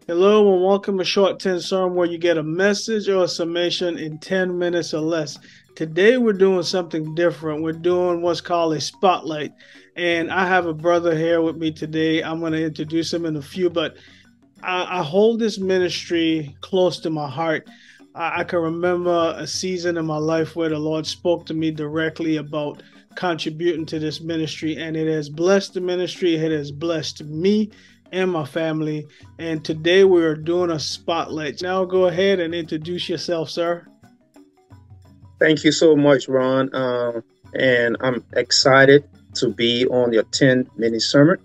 Hello and welcome to Short 10 Serm, where you get a message or a summation in 10 minutes or less. Today we're doing something different. We're doing what's called a spotlight. And I have a brother here with me today. I'm going to introduce him in a few, but I hold this ministry close to my heart. I can remember a season in my life where the Lord spoke to me directly about contributing to this ministry, and it has blessed the ministry. It has blessed me and my family. And today we are doing a spotlight. Now go ahead and introduce yourself, sir. Thank you so much, Ron. And I'm excited to be on your 10-minute sermon.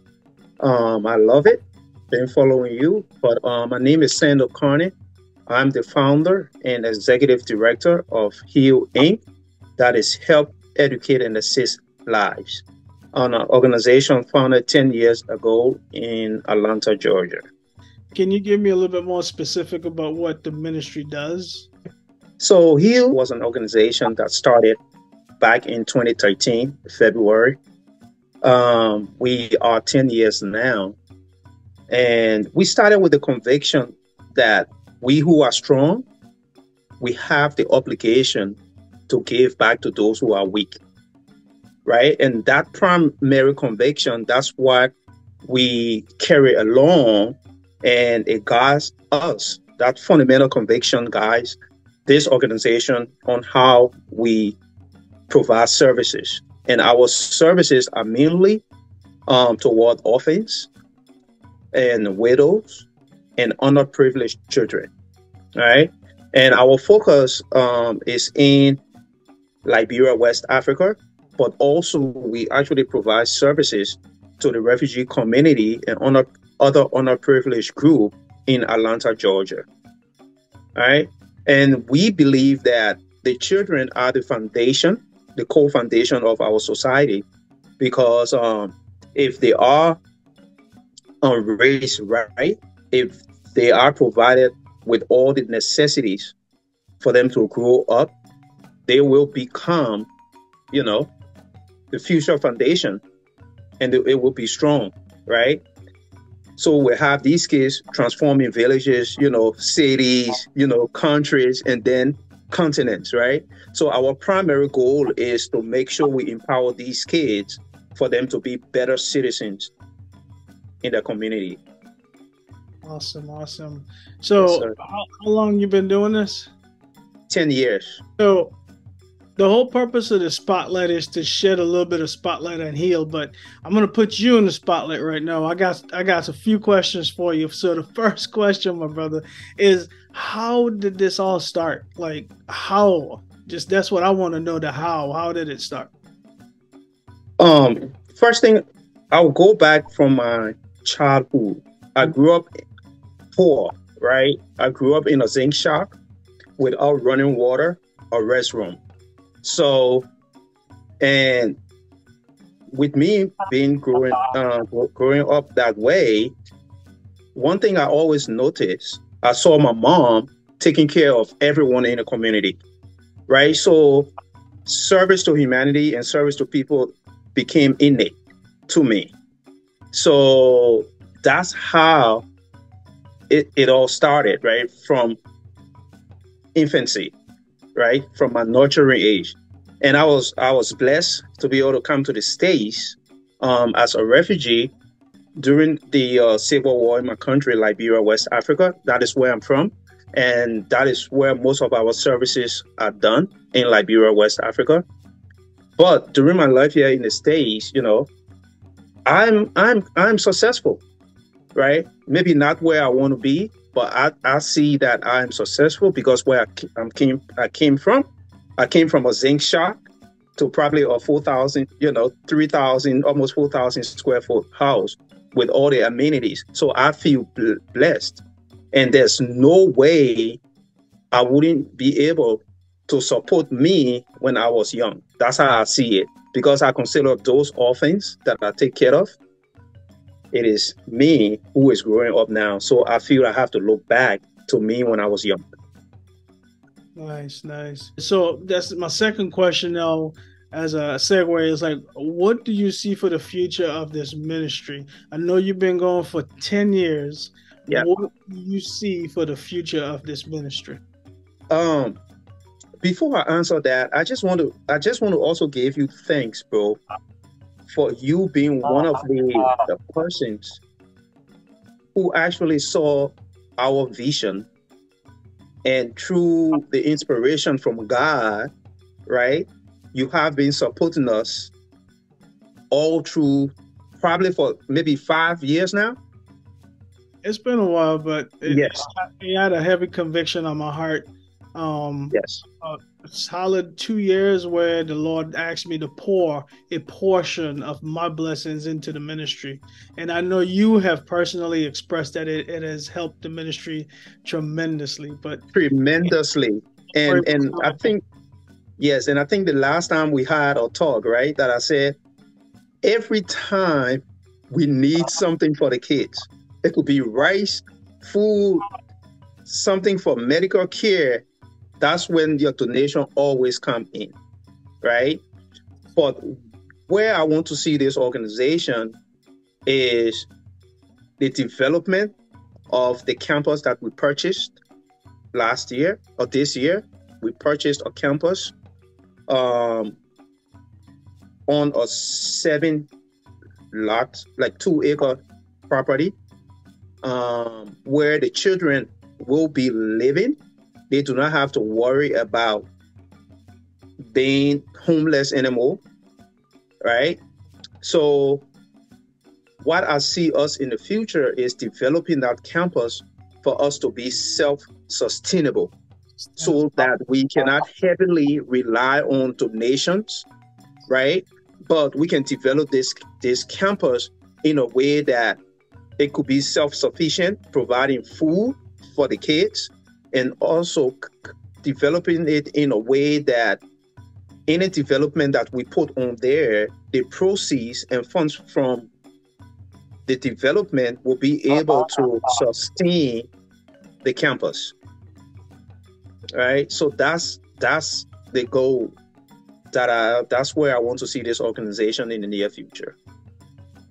I love it. Been following you. But my name is Sandal Carney. I'm the founder and executive director of H.E.A.L Inc. That is Help, Educate, and Assist Lives, an organization founded 10 years ago in Atlanta, Georgia. Can you give me a little bit more specific about what the ministry does? So H.E.A.L was an organization that started back in 2013, February. We are 10 years now. And we started with the conviction that we who are strong, we have the obligation to give back to those who are weak, right? And that primary conviction, that's what we carry along, and it guides us. That fundamental conviction guides this organization on how we provide services. And our services are mainly toward orphans and widows and underprivileged children, right? And our focus is in Liberia, West Africa, but also we actually provide services to the refugee community and other underprivileged group in Atlanta, Georgia, right? And we believe that the children are the foundation, the core foundation of our society, because if they are raised right, if they are provided with all the necessities for them to grow up, they will become, the future foundation, and it will be strong, right? So we have these kids transforming villages, cities, countries, and then continents, right? So our primary goal is to make sure we empower these kids for them to be better citizens in the community. Awesome, awesome. Yes, So sir. how long you been doing this? 10 years. So the whole purpose of the spotlight is to shed a little bit of spotlight on H.E.A.L, but I'm gonna put you in the spotlight right now. I got a few questions for you. So the first question, my brother, is how did this all start? Like how? Just that's what I want to know. The how. How did it start? First thing, I'll go back from my childhood. I grew up poor, right? I grew up in a zinc shop without running water or restroom. So, and with me being growing up that way, one thing I always noticed, I saw my mom taking care of everyone in the community, right? So, service to humanity and service to people became innate to me. So that's how it all started, right? From infancy, right? From my nurturing age. And I was blessed to be able to come to the States as a refugee during the civil war in my country, Liberia, West Africa. That is where I'm from. And that is where most of our services are done, in Liberia, West Africa. But during my life here in the States, I'm successful, right? Maybe not where I want to be, but I see that I'm successful because where I came from, I came from a zinc shop to probably a 4,000, 3,000, almost 4,000 square foot house with all the amenities. So I feel blessed, and there's no way I wouldn't be able to support me when I was young. That's how I see it. Because I consider those orphans that I take care of, it is me who is growing up now. So I feel I have to look back to me when I was young. Nice, nice. So that's my second question now, as a segue, is like, what do you see for the future of this ministry? I know you've been going for 10 years. Yeah. what do you see for the future of this ministry? Um, Before I answer that, I just want to also give you thanks, bro, for you being one of the persons who actually saw our vision, and through the inspiration from God, right? You have been supporting us all through, probably for maybe 5 years now. It's been a while, but Yes, it had a heavy conviction on my heart. Um, yes. a solid 2 years where the Lord asked me to pour a portion of my blessings into the ministry. And I know you have personally expressed that it has helped the ministry tremendously. But Tremendously. And I think, yes, and I think the last time we had a talk, right, that I said every time we need something for the kids, it could be rice, food, something for medical care, that's when your donation always come in, right? But where I want to see this organization is the development of the campus that we purchased last year or this year. We purchased a campus um, on a 7 lot, like 2 acre property, where the children will be living. They do not have to worry about being homeless anymore, right? So what I see us in the future is developing that campus for us to be self-sustainable, so that we cannot heavily rely on donations, right? But we can develop this campus in a way that it could be self-sufficient, providing food for the kids, and also developing it in a way that any development that we put on there, the proceeds and funds from the development will be able to sustain the campus, right? So that's the goal, that's where I want to see this organization in the near future.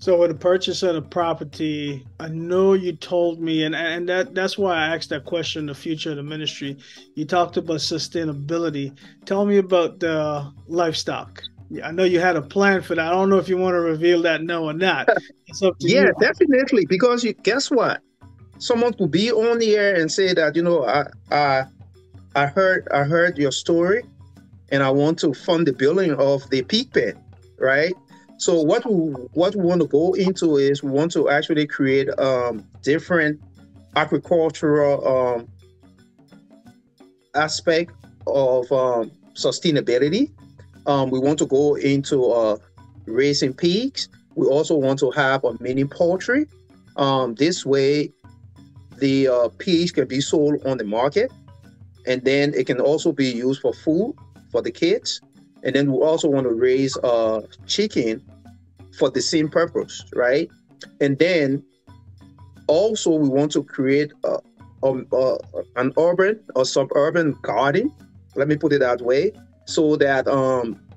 so with the purchase of the property, I know you told me, and that's why I asked that question, the future of the ministry. You talked about sustainability. Tell me about the livestock. Yeah, I know you had a plan for that. I don't know if you want to reveal that now or not. It's up to Yeah, you. definitely. Because you guess what? Someone could be on the air and say that, I heard your story, and I want to fund the building of the pig pen, right? So what we want to go into is we want to actually create different agricultural aspect of sustainability. We want to go into raising pigs. We also want to have a mini poultry. This way, the pigs can be sold on the market, and then it can also be used for food for the kids. And then we also want to raise chicken for the same purpose, right? And then also we want to create an urban or suburban garden. Let me put it that way, so that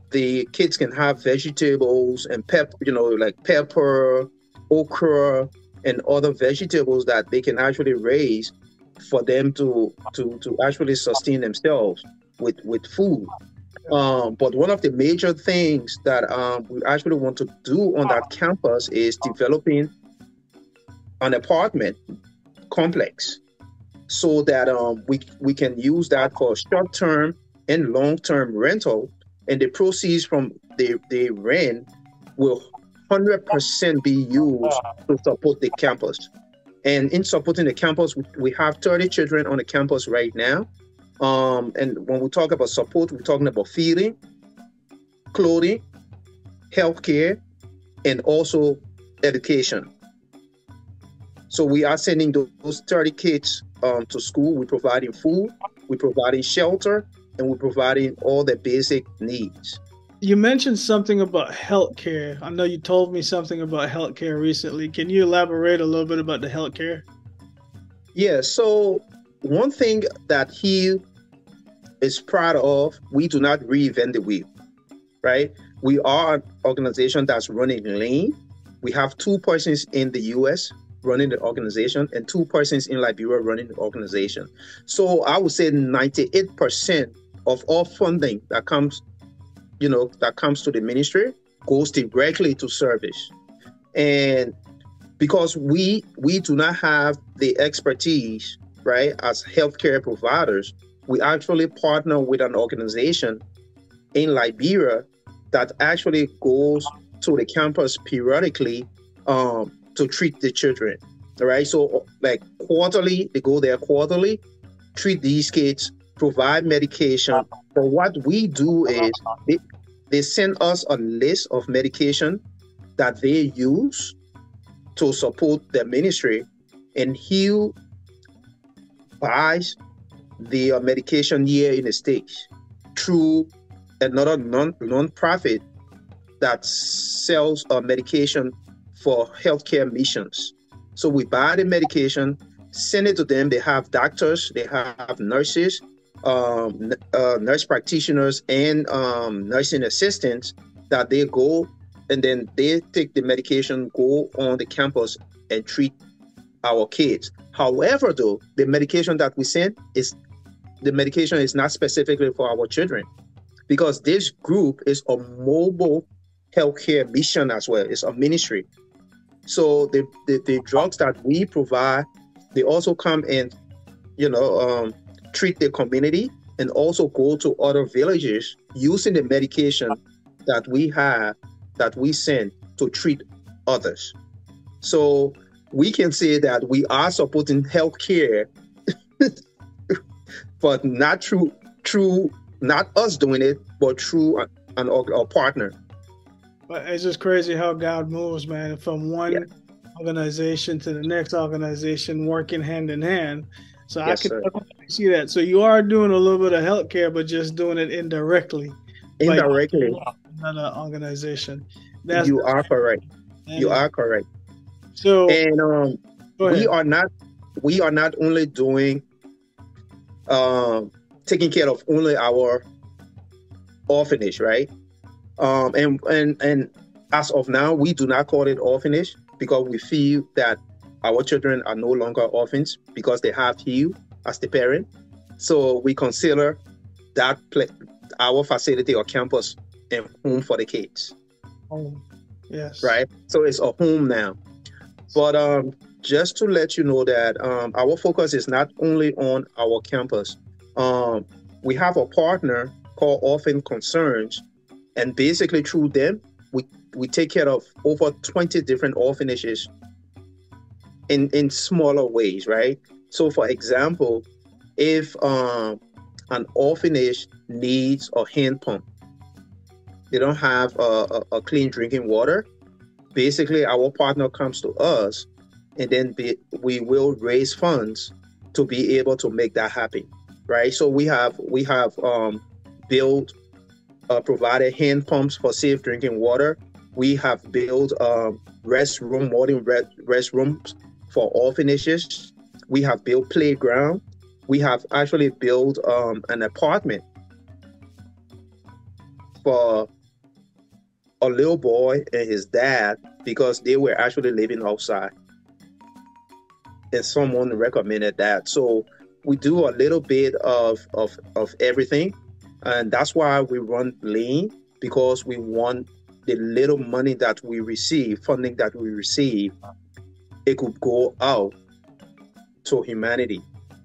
the kids can have vegetables and like pepper, okra, and other vegetables that they can actually raise for them to actually sustain themselves with food. But one of the major things that we actually want to do on that campus is developing an apartment complex, so that we can use that for short-term and long-term rental, and the proceeds from the rent will 100% be used to support the campus. And in supporting the campus, we have 30 children on the campus right now. And when we talk about support, we're talking about feeding, clothing, healthcare, and also education. So we are sending those 30 kids to school. We're providing food, we're providing shelter, and we're providing all the basic needs. You mentioned something about healthcare. I know you told me something about healthcare recently. Can you elaborate a little bit about the healthcare? Yeah, so one thing that he is proud of, we do not reinvent the wheel, right? We are an organization that's running lean. We have 2 persons in the US running the organization and 2 persons in Liberia running the organization. So I would say 98% of all funding that comes, that comes to the ministry goes directly to service. And because we do not have the expertise, right, as healthcare providers, we actually partner with an organization in Liberia that actually goes to the campus periodically to treat the children. All right. So like quarterly, they go there quarterly, treat these kids, provide medication. But what we do is they send us a list of medication that they use to support their ministry, and H.E.A.L buys the medication here in the States through another non-profit that sells medication for healthcare missions. So we buy the medication, send it to them. They have doctors, they have nurses, nurse practitioners, and nursing assistants that they go and then they take the medication, go on the campus and treat our kids. However, though, the medication that we send is not specifically for our children, because this group is a mobile healthcare mission as well. It's a ministry. So the drugs that we provide, they also come and, treat the community and also go to other villages using the medication that we have, that we send to treat others. So we can say that we are supporting healthcare, but not not us doing it, but through a partner. But it's just crazy how God moves, man, from one organization to the next organization, working hand in hand. So I can definitely see that. So you are doing a little bit of healthcare, but just doing it indirectly. Indirectly. Another organization. You are correct. You are correct. So, and we are not only doing taking care of only our orphanage, right? And as of now, we do not call it orphanage because we feel that our children are no longer orphans because they have H.E.A.L as the parent. So we consider that our facility or campus a home for the kids. Home, yes. Right. So it's a home now. But just to let you know that our focus is not only on our campus. We have a partner called Orphan Concerns, and basically through them, we take care of over 20 different orphanages in smaller ways, right? So for example, if an orphanage needs a hand pump, they don't have a clean drinking water, basically our partner comes to us, and then we will raise funds to be able to make that happen, right? So we have built provided hand pumps for safe drinking water. We have built modern restrooms for orphanages. We have built playground. We have actually built an apartment for a little boy and his dad because they were actually living outside, and someone recommended that. So we do a little bit of everything, and that's why we run lean, because we want the little money that we receive, funding that we receive, it could go out to humanity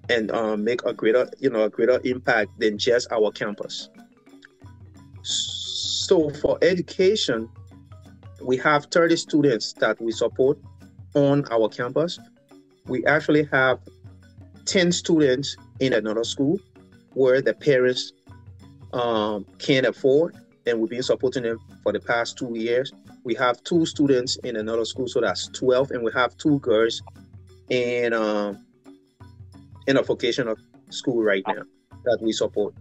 and make a greater impact than just our campus. So for education, we have 30 students that we support on our campus. We actually have 10 students in another school where the parents can't afford, and we've been supporting them for the past 2 years. We have 2 students in another school, so that's 12, and we have 2 girls in a vocational school right now that we support.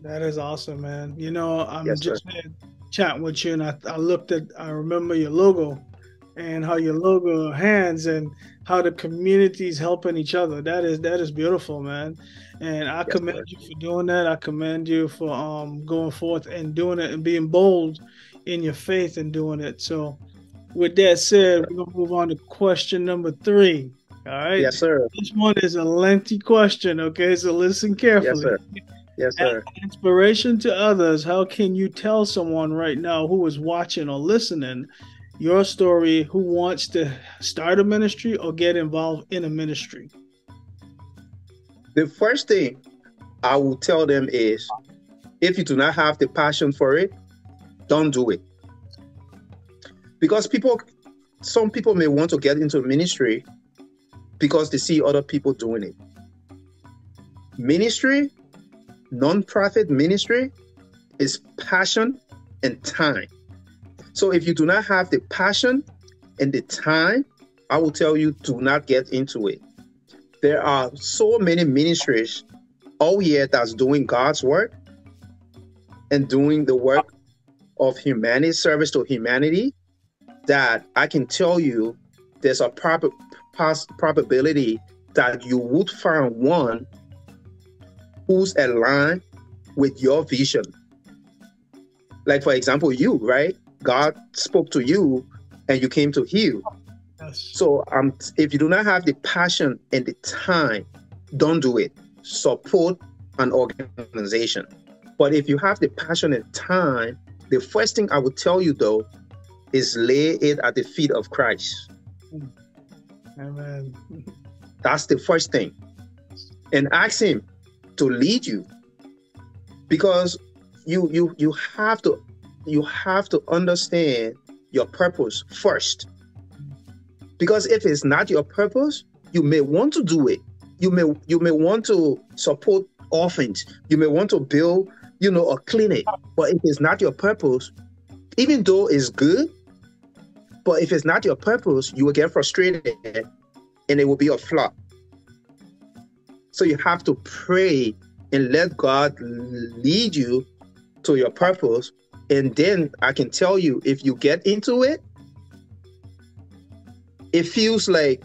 That is awesome, man. I'm just chatting with you, and I remember your logo and how your logo hands and how the community is helping each other. That is beautiful, man. And I commend you for doing that. I commend you for going forth and doing it and being bold in your faith and doing it. So With that said, we're gonna move on to question number 3. All right. Yes, sir. This one is a lengthy question, okay? So listen Yes, carefully. sir. Yes, As sir. inspiration to others, how can you tell someone right now who is watching or listening your story who wants to start a ministry or get involved in a ministry? The first thing I will tell them is, if you do not have the passion for it, don't do it. Because some people may want to get into ministry because they see other people doing it. Ministry, non-profit ministry, is passion and time. So if you do not have the passion and the time, I will tell you, do not get into it. There are so many ministries all year that's doing God's work and doing the work of humanity, service to humanity, that I can tell you there's a probability that you would find one who's aligned with your vision. Like, for example, you, right? God spoke to you and you came to heal. Yes. So if you do not have the passion and the time, don't do it. Support an organization. But if you have the passion and time, the first thing I would tell you, though, is lay it at the feet of Christ. Amen. That's the first thing. And ask him to lead you. Because you have to understand your purpose first. Because if it's not your purpose, you may want to do it. You may want to support orphans. You may want to build, a clinic. But if it's not your purpose, even though it's good, but if it's not your purpose, you will get frustrated and it will be a flop. So you have to pray and let God lead you to your purpose. And then I can tell you, if you get into it, it feels like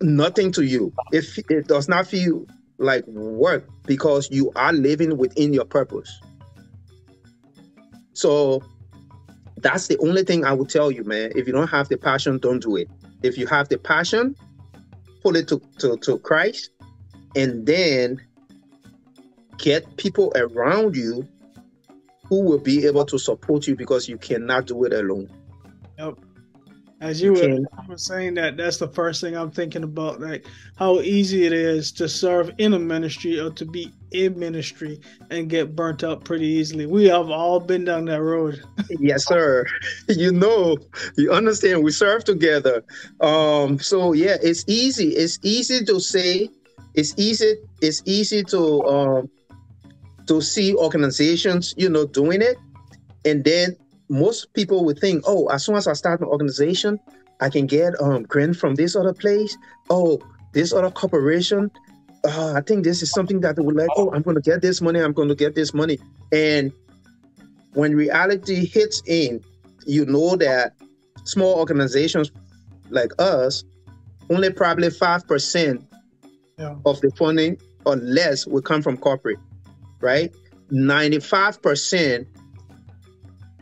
nothing to you. It does not feel like work because you are living within your purpose. So that's the only thing I would tell you, man. If you don't have the passion, don't do it. If you have the passion, pull it to Christ, and then get people around you who will be able to support you, because you cannot do it alone. Yep. As you were saying that's the first thing I'm thinking about, like how easy it is to serve in a ministry or to be in ministry and get burnt out pretty easily. We have all been down that road. Yes, sir. You understand, we serve together. So yeah, it's easy. It's easy to say, it's easy to see organizations, doing it. And then most people would think, oh, as soon as I start an organization, I can get grant from this other place. Oh, this other corporation. I think this is something that they would like. Oh, I'm going to get this money. I'm going to get this money. And when reality hits in, you know that small organizations like us, only probably 5% of the funding or less will come from corporate, right? 95%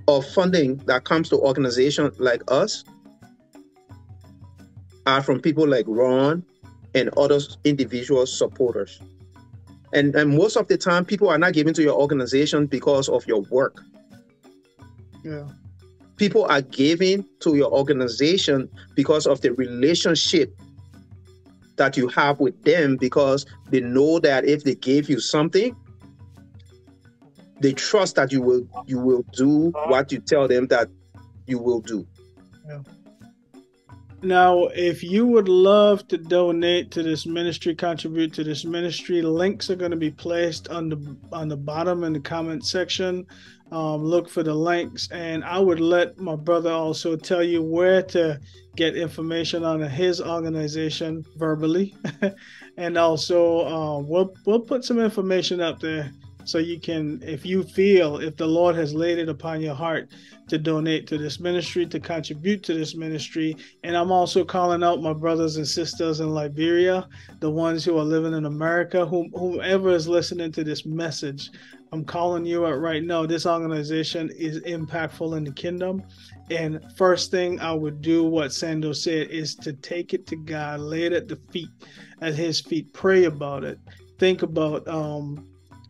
of funding that comes to organizations like us are from people like Ron and other individual supporters. And most of the time, people are not giving to your organization because of your work. Yeah. People are giving to your organization because of the relationship that you have with them, because they know that if they gave you something, they trust that you will do what you tell them that you will do. Yeah. Now, if you would love to donate to this ministry, contribute to this ministry, links are going to be placed on the bottom in the comment section. Look for the links, and I would let my brother also tell you where to get information on his organization verbally, and also we'll put some information up there So you can, if you feel, if the Lord has laid it upon your heart to donate to this ministry, to contribute to this ministry. And I'm also calling out my brothers and sisters in Liberia, the ones who are living in America, whomever is listening to this message. I'm calling you out right now. This organization is impactful in the kingdom. And first thing I would do, what Sando said, is to take it to God, lay it at his feet, pray about it, think about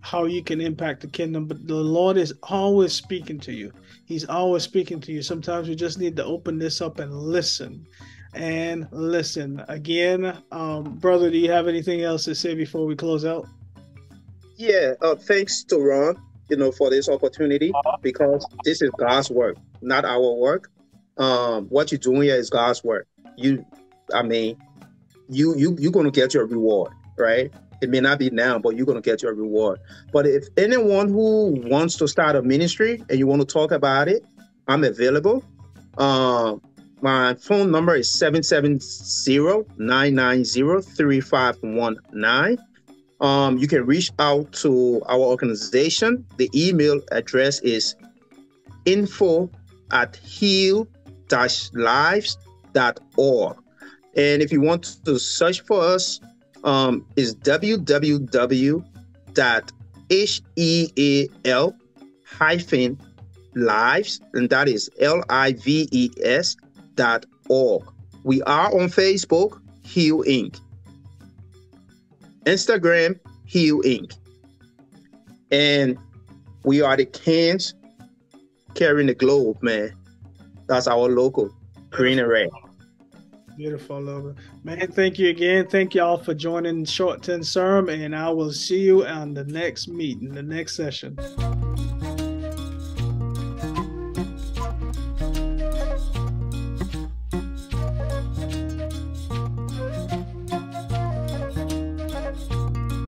how you can impact the kingdom. But the Lord is always speaking to you. He's always speaking to you. Sometimes we just need to open this up and listen. And listen. Again, brother, do you have anything else to say before we close out? Yeah, thanks to Ron, for this opportunity, because this is God's work, not our work. What you're doing here is God's work. You're going to get your reward, right? It may not be now, but you're going to get your reward. But if anyone who wants to start a ministry and you want to talk about it, I'm available. My phone number is 770-990-3519. You can reach out to our organization. The email address is info@heal-lives.org. And if you want to search for us, is www.H.E.A.L-lives, and that is lives.org. We are on Facebook, H.E.A.L Inc. Instagram, H.E.A.L Inc. And we are the cans carrying the globe, man. That's our logo, green and red. Beautiful logo. Man, thank you again. Thank you all for joining Short 10 Serm, and I will see you on the next meeting, the next session.